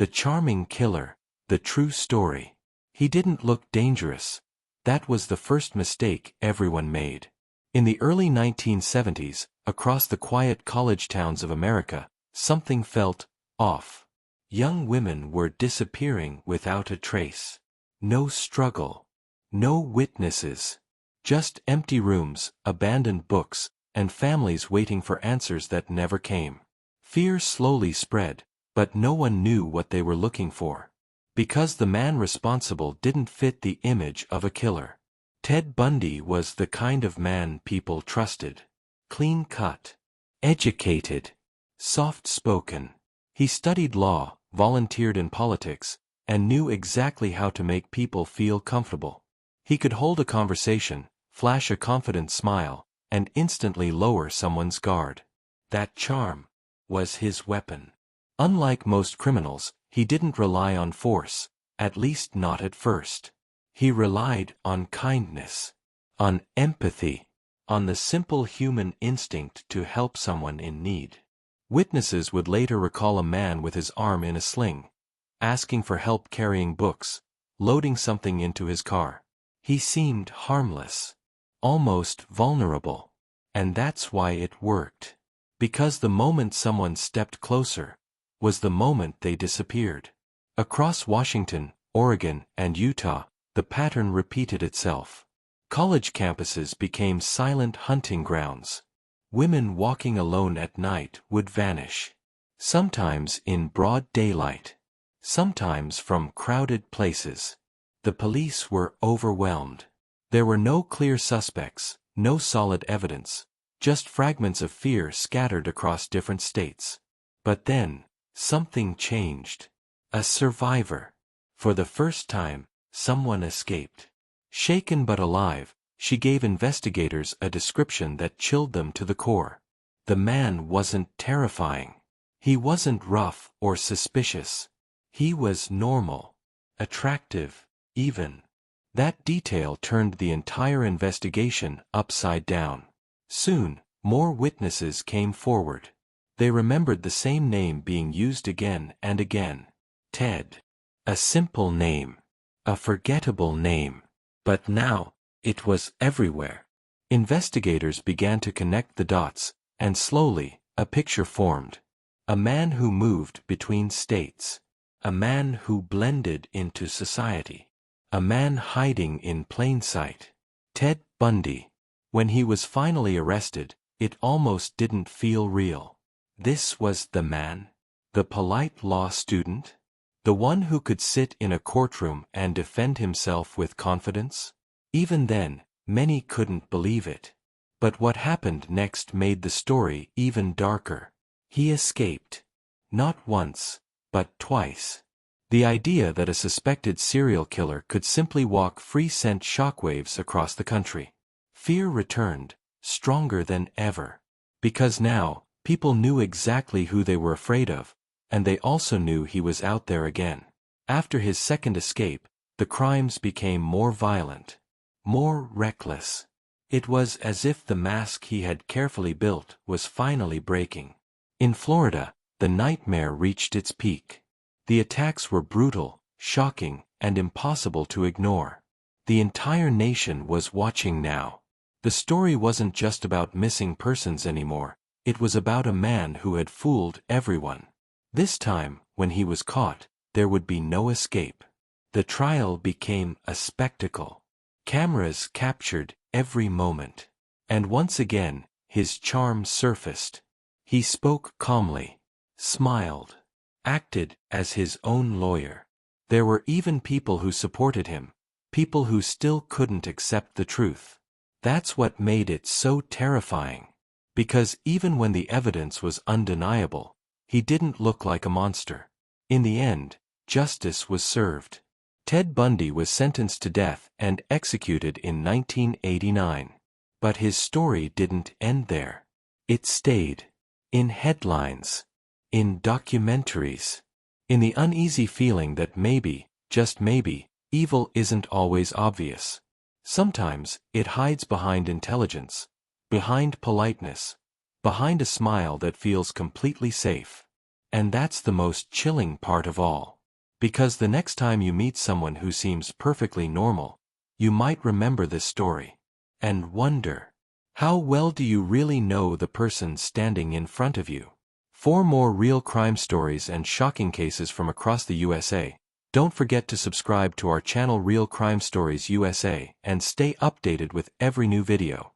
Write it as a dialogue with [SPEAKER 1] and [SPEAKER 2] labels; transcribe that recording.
[SPEAKER 1] The charming killer, the true story. He didn't look dangerous. That was the first mistake everyone made. In the early 1970s, across the quiet college towns of America, something felt off. Young women were disappearing without a trace. No struggle. No witnesses. Just empty rooms, abandoned books, and families waiting for answers that never came. Fear slowly spread, but no one knew what they were looking for. Because the man responsible didn't fit the image of a killer. Ted Bundy was the kind of man people trusted. Clean-cut. Educated. Soft-spoken. He studied law, volunteered in politics, and knew exactly how to make people feel comfortable. He could hold a conversation, flash a confident smile, and instantly lower someone's guard. That charm was his weapon. Unlike most criminals, he didn't rely on force, at least not at first. He relied on kindness, on empathy, on the simple human instinct to help someone in need. Witnesses would later recall a man with his arm in a sling, asking for help carrying books, loading something into his car. He seemed harmless, almost vulnerable. And that's why it worked. Because the moment someone stepped closer was the moment they disappeared. Across Washington, Oregon, and Utah, the pattern repeated itself. College campuses became silent hunting grounds. Women walking alone at night would vanish. Sometimes in broad daylight. Sometimes from crowded places. The police were overwhelmed. There were no clear suspects, no solid evidence, just fragments of fear scattered across different states. But then, something changed. A survivor. For the first time, someone escaped. Shaken but alive, she gave investigators a description that chilled them to the core. The man wasn't terrifying. He wasn't rough or suspicious. He was normal. Attractive, even. That detail turned the entire investigation upside down. Soon, more witnesses came forward. They remembered the same name being used again and again. Ted. A simple name. A forgettable name. But now, it was everywhere. Investigators began to connect the dots, and slowly, a picture formed. A man who moved between states. A man who blended into society. A man hiding in plain sight. Ted Bundy. When he was finally arrested, it almost didn't feel real. This was the man? The polite law student? The one who could sit in a courtroom and defend himself with confidence? Even then, many couldn't believe it. But what happened next made the story even darker. He escaped. Not once, but twice. The idea that a suspected serial killer could simply walk free sent shockwaves across the country. Fear returned, stronger than ever. Because now, people knew exactly who they were afraid of, and they also knew he was out there again. After his second escape, the crimes became more violent, more reckless. It was as if the mask he had carefully built was finally breaking. In Florida, the nightmare reached its peak. The attacks were brutal, shocking, and impossible to ignore. The entire nation was watching now. The story wasn't just about missing persons anymore, it was about a man who had fooled everyone. This time, when he was caught, there would be no escape. The trial became a spectacle. Cameras captured every moment. And once again, his charm surfaced. He spoke calmly, smiled, acted as his own lawyer. There were even people who supported him, people who still couldn't accept the truth. That's what made it so terrifying. Because even when the evidence was undeniable, he didn't look like a monster. In the end, justice was served. Ted Bundy was sentenced to death and executed in 1989. But his story didn't end there. It stayed. In headlines. In documentaries. In the uneasy feeling that maybe, just maybe, evil isn't always obvious. Sometimes, it hides behind intelligence, behind politeness, behind a smile that feels completely safe. And that's the most chilling part of all. Because the next time you meet someone who seems perfectly normal, you might remember this story. And wonder, how well do you really know the person standing in front of you? For more real crime stories and shocking cases from across the USA, don't forget to subscribe to our channel Real Crime Stories USA and stay updated with every new video.